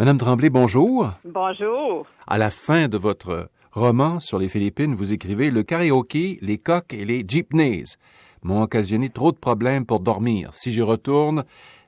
Madame Tremblay, bonjour. Bonjour. À la fin de votre roman sur les Philippines, vous écrivez « Le karaoké, les coqs et les jeepneys m'ont occasionné trop de problèmes pour dormir. Si j'y retourne,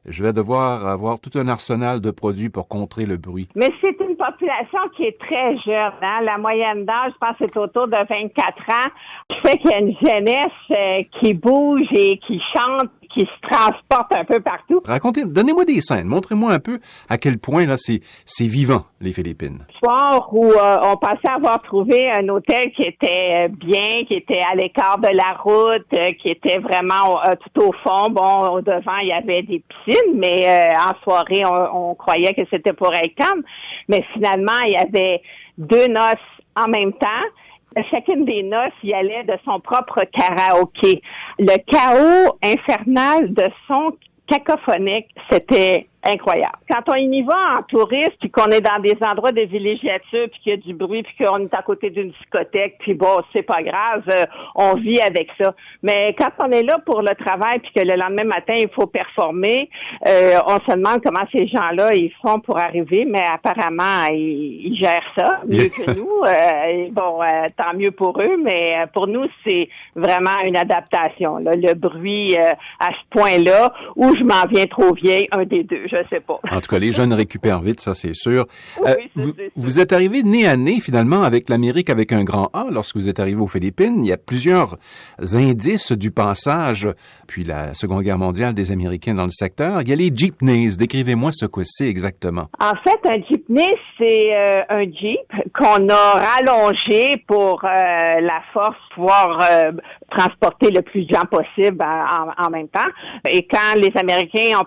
je vais devoir avoir tout un arsenal de produits pour contrer le bruit. » Mais c'est une population qui est très jeune. Hein? La moyenne d'âge, je pense, c'est autour de 24 ans. Ce fait qu'il y a une jeunesse qui bouge et qui chante, qui se transporte un peu partout. Racontez, donnez-moi des scènes. Montrez-moi un peu à quel point là c'est vivant, les Philippines. Soir où on pensait avoir trouvé un hôtel qui était bien, qui était à l'écart de la route, qui était vraiment tout au fond. Bon, au devant, il y avait des piscines, mais en soirée, on croyait que c'était pour être calme. Mais finalement, il y avait 2 noces en même temps. Chacune des noces y allait de son propre karaoké. Le chaos infernal de son cacophonique, c'était incroyable. Quand on y va en touriste, puis qu'on est dans des endroits de villégiature, puis qu'il y a du bruit, puis qu'on est à côté d'une discothèque, puis bon, c'est pas grave, on vit avec ça. Mais quand on est là pour le travail, puis que le lendemain matin, il faut performer, on se demande comment ces gens-là, ils font pour arriver, mais apparemment, ils gèrent ça mieux que nous. Tant mieux pour eux, mais pour nous, c'est vraiment une adaptation. Là. Le bruit à ce point-là, où je m'en viens trop vieille, un des deux. Je sais pas. En tout cas, les jeunes récupèrent vite, ça c'est sûr. Oui, vous êtes arrivé nez à nez finalement avec l'Amérique avec un grand A lorsque vous êtes arrivé aux Philippines. Il y a plusieurs indices du passage, puis la Seconde Guerre mondiale des Américains dans le secteur. Il y a les jeepneys. Décrivez-moi ce que c'est exactement. En fait, un jeepney, c'est un jeep qu'on a rallongé pour la force pouvoir transporter le plus de gens possible en même temps. Et quand les Américains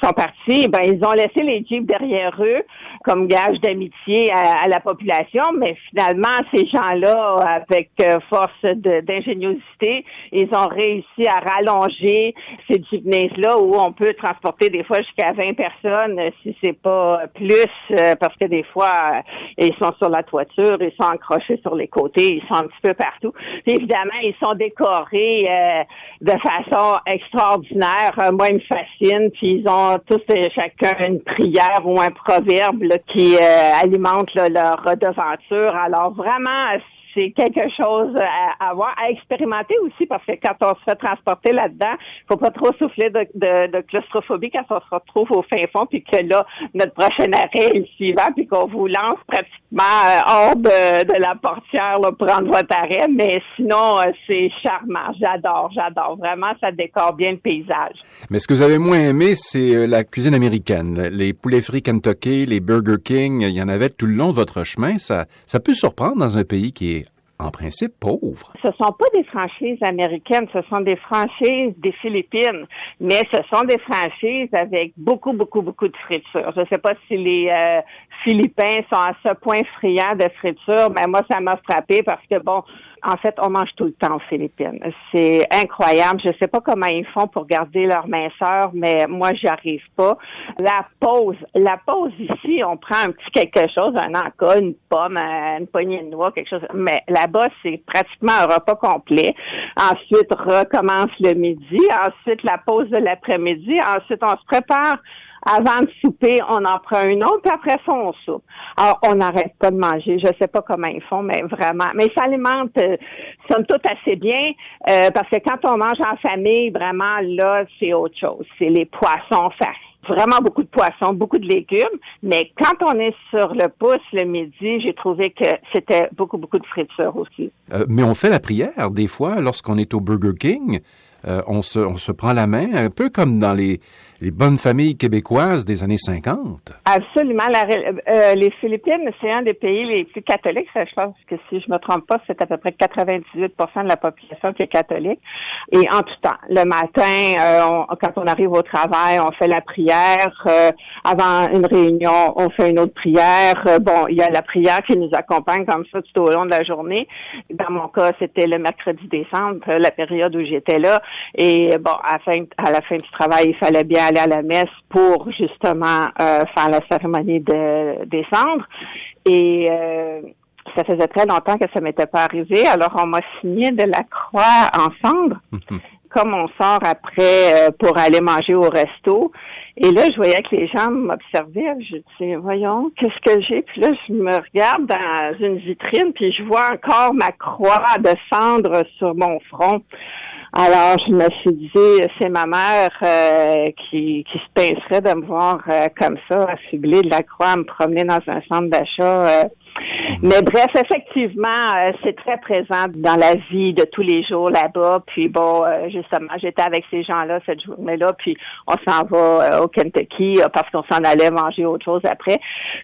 sont partis, ben ils ont laissé les jeeps derrière eux comme gage d'amitié à la population, mais finalement, ces gens-là, avec force d'ingéniosité, ils ont réussi à rallonger ces jeepneys-là où on peut transporter des fois jusqu'à 20 personnes, si c'est pas plus, parce que des fois, ils sont sur la toiture, ils sont accrochés sur les côtés, ils sont un petit peu partout. Puis, évidemment, ils sont décorés de façon extraordinaire. Moi, ils me fascinent, puis ils ont tous chacun une prière ou un proverbe là, qui alimente là, leur devanture. Alors, vraiment, c'est quelque chose à voir, à expérimenter aussi, parce que quand on se fait transporter là-dedans, faut pas trop souffler de claustrophobie quand on se retrouve au fin fond, puis que là, notre prochain arrêt est le suivant, puis qu'on vous lance pratiquement hors de la portière là, prendre votre arrêt. Mais sinon, c'est charmant. J'adore. Vraiment, ça décore bien le paysage. Mais ce que vous avez moins aimé, c'est la cuisine américaine. Les poulets frits Kentucky, les Burger King, il y en avait tout le long de votre chemin. Ça peut surprendre dans un pays qui est en principe pauvre. Ce sont pas des franchises américaines, ce sont des franchises des Philippines, mais ce sont des franchises avec beaucoup de friture. Je sais pas si les Philippins sont à ce point friands de friture, mais moi, ça m'a frappé parce que bon, en fait, on mange tout le temps aux Philippines. C'est incroyable. Je sais pas comment ils font pour garder leur minceur, mais moi, j'y arrive pas. La pause ici, on prend un petit quelque chose, un encas, une pomme, une poignée de noix, quelque chose. Mais là-bas, c'est pratiquement un repas complet. Ensuite, recommence le midi. Ensuite, la pause de l'après-midi. Ensuite, on se prépare. Avant de souper, on en prend une autre, puis après ça, on soupe. Alors, on n'arrête pas de manger. Je sais pas comment ils font, mais vraiment. Mais ils s'alimentent, somme toute, assez bien, parce que quand on mange en famille, vraiment, là, c'est autre chose. C'est les poissons farcis. Vraiment beaucoup de poissons, beaucoup de légumes. Mais quand on est sur le pouce le midi, j'ai trouvé que c'était beaucoup de friture aussi. Mais on fait la prière, des fois, lorsqu'on est au Burger King. On se prend la main, un peu comme dans les bonnes familles québécoises des années 50. Absolument. Les Philippines, c'est un des pays les plus catholiques. Je pense que si je me trompe pas, c'est à peu près 98% de la population qui est catholique. Et en tout temps, le matin, quand on arrive au travail, on fait la prière. Avant une réunion, on fait une autre prière. Il y a la prière qui nous accompagne comme ça tout au long de la journée. Dans mon cas, c'était le mercredi décembre, la période où j'étais là. Et bon, à la fin du travail, il fallait bien aller à la messe pour justement faire la cérémonie de décembre. Et ça faisait très longtemps que ça m'était pas arrivé. Alors, on m'a signé de la croix en cendre. comme on sort après pour aller manger au resto. Et là, je voyais que les gens m'observaient. Je disais, voyons, qu'est-ce que j'ai? Puis là, je me regarde dans une vitrine, puis je vois encore ma croix de cendre sur mon front. Alors, je me suis dit, c'est ma mère qui se pincerait de me voir comme ça, affublée de la croix, à me promener dans un centre d'achat. Mais bref, effectivement, c'est très présent dans la vie de tous les jours là-bas. Puis bon, justement, j'étais avec ces gens-là cette journée-là, puis on s'en va au Kentucky parce qu'on s'en allait manger autre chose après.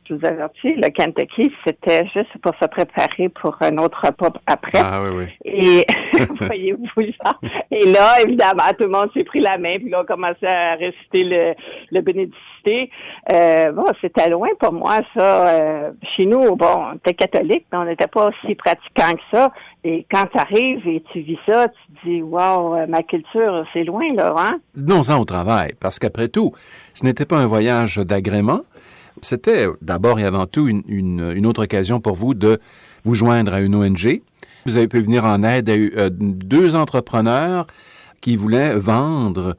Je vous avertis, le Kentucky, c'était juste pour se préparer pour un autre repas après. Ah oui, oui. Et voyez-vous ça. Et là, évidemment, tout le monde s'est pris la main, puis là, on commençait à réciter le bénédicité. Bon, c'était loin pour moi, ça. Chez nous, bon, on était catholiques, mais on n'était pas aussi pratiquants que ça. Et quand tu arrives et tu vis ça, tu te dis, wow, ma culture, c'est loin, là, hein? Venons-en au travail, parce qu'après tout, ce n'était pas un voyage d'agrément. C'était d'abord et avant tout une autre occasion pour vous de vous joindre à une ONG. Vous avez pu venir en aide à deux entrepreneurs qui voulaient vendre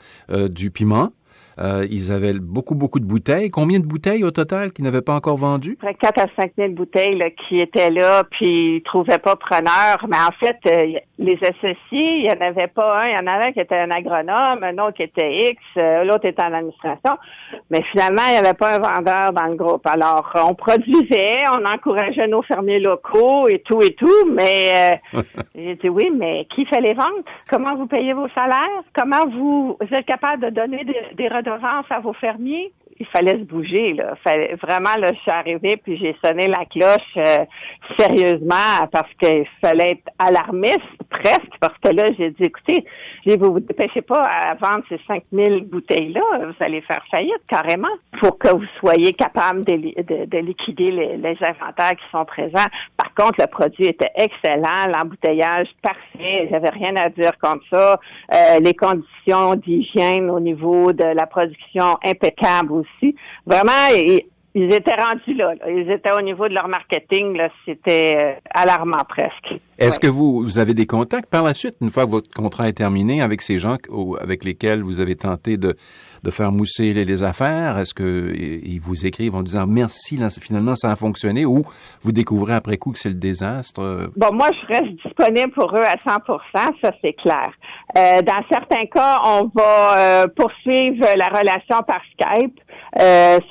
du piment. Ils avaient beaucoup de bouteilles. Combien de bouteilles au total qu'ils n'avaient pas encore vendues? 4 à 5 000 bouteilles là, qui étaient là, puis ils trouvaient pas preneur. Mais en fait, les associés, il y en avait pas un. Il y en avait qui était un agronome, un autre qui était X, l'autre était en administration. Mais finalement, il n'y avait pas un vendeur dans le groupe. Alors, on produisait, on encourageait nos fermiers locaux et tout, mais j'ai dit oui, mais qui fait les ventes? Comment vous payez vos salaires? Comment vous êtes capable de donner des redevances à vos fermiers? Il fallait se bouger, là. Vraiment, là, je suis arrivée puis j'ai sonné la cloche sérieusement parce qu'il fallait être alarmiste presque parce que là, j'ai dit, écoutez, vous vous dépêchez pas à vendre ces 5000 bouteilles-là, vous allez faire faillite carrément pour que vous soyez capable de liquider les inventaires qui sont présents. Par contre, le produit était excellent, l'embouteillage parfait, j'avais rien à dire contre ça. Les conditions d'hygiène au niveau de la production impeccables aussi. Vraiment, ils étaient rendus là. Ils étaient au niveau de leur marketing. Là, c'était alarmant presque. Est-ce que vous avez des contacts par la suite, une fois que votre contrat est terminé, avec ces gens avec lesquels vous avez tenté de faire mousser les affaires? Est-ce qu'ils vous écrivent en disant merci, là, finalement ça a fonctionné, ou vous découvrez après coup que c'est le désastre? Bon, moi, je reste disponible pour eux à 100%, ça c'est clair. Dans certains cas, on va poursuivre la relation par Skype.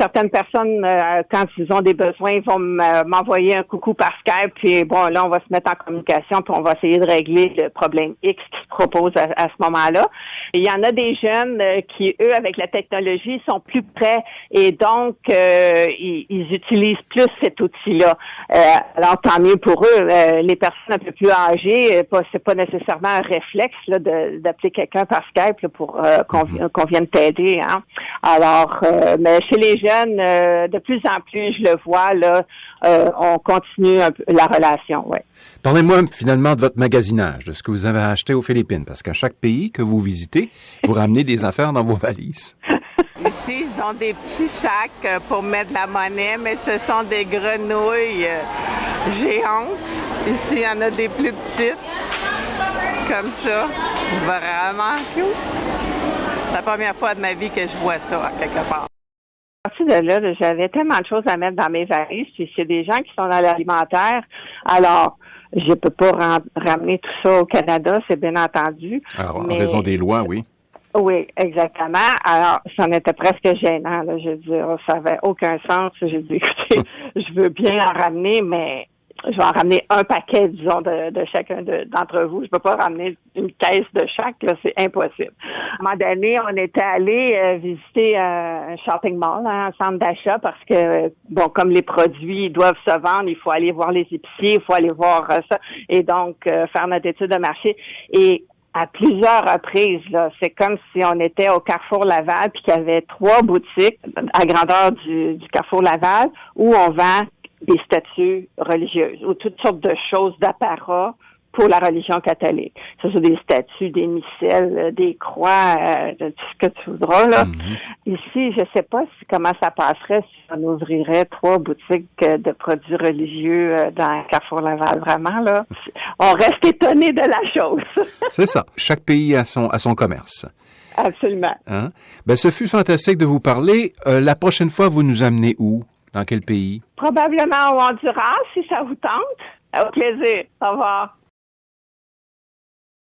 Certaines personnes, quand ils ont des besoins, vont m'envoyer un coucou par Skype, puis bon, là, on va se mettre en communication, puis on va essayer de régler le problème X qu'ils se proposent à ce moment-là. Il y en a des jeunes qui, eux, avec la technologie, sont plus près et donc ils utilisent plus cet outil-là. Alors, tant mieux pour eux. Les personnes un peu plus âgées, c'est pas nécessairement un réflexe là, d'appeler quelqu'un par Skype là, pour qu'on vienne t'aider. Hein. Alors, mais chez les jeunes, de plus en plus, je le vois, là, on continue un peu la relation, oui. Parlez-moi finalement de votre magasinage, de ce que vous avez acheté aux Philippines, parce qu'à chaque pays que vous visitez, vous ramenez des affaires dans vos valises. Ici, ils ont des petits sacs pour mettre de la monnaie, mais ce sont des grenouilles géantes. Ici, il y en a des plus petites, comme ça. Vraiment cute. C'est la première fois de ma vie que je vois ça, quelque part. À partir de là, j'avais tellement de choses à mettre dans mes valises. Puis c'est des gens qui sont dans l'alimentaire. Alors, je peux pas ramener tout ça au Canada, c'est bien entendu. Alors, en raison des lois, oui. Oui, exactement. Alors, ça en était presque gênant. Là. Je veux dire, ça avait aucun sens. J'ai dit, écoutez, je veux bien en ramener, mais je vais en ramener un paquet, disons, de chacun d'entre vous. Je peux pas ramener une caisse de chaque, là, c'est impossible. À un moment donné, on était allé visiter un shopping mall, un centre d'achat, parce que, bon, comme les produits doivent se vendre, il faut aller voir les épiciers, il faut aller voir ça, et donc faire notre étude de marché. Et à plusieurs reprises, là, c'est comme si on était au Carrefour Laval, puis qu'il y avait 3 boutiques à grandeur du Carrefour Laval où on vend des statues religieuses ou toutes sortes de choses d'apparat pour la religion catholique. Ce sont des statues, des missels, des croix, tout ce que tu voudras, là. Ici, je sais pas comment ça passerait si on ouvrirait 3 boutiques de produits religieux dans Carrefour Laval. Vraiment, là, on reste étonné de la chose. C'est ça. Chaque pays a son commerce. Absolument. Hein? Ben, ce fut fantastique de vous parler. La prochaine fois, vous nous amenez où? Dans quel pays? Probablement au Honduras, si ça vous tente. Au plaisir. Au revoir.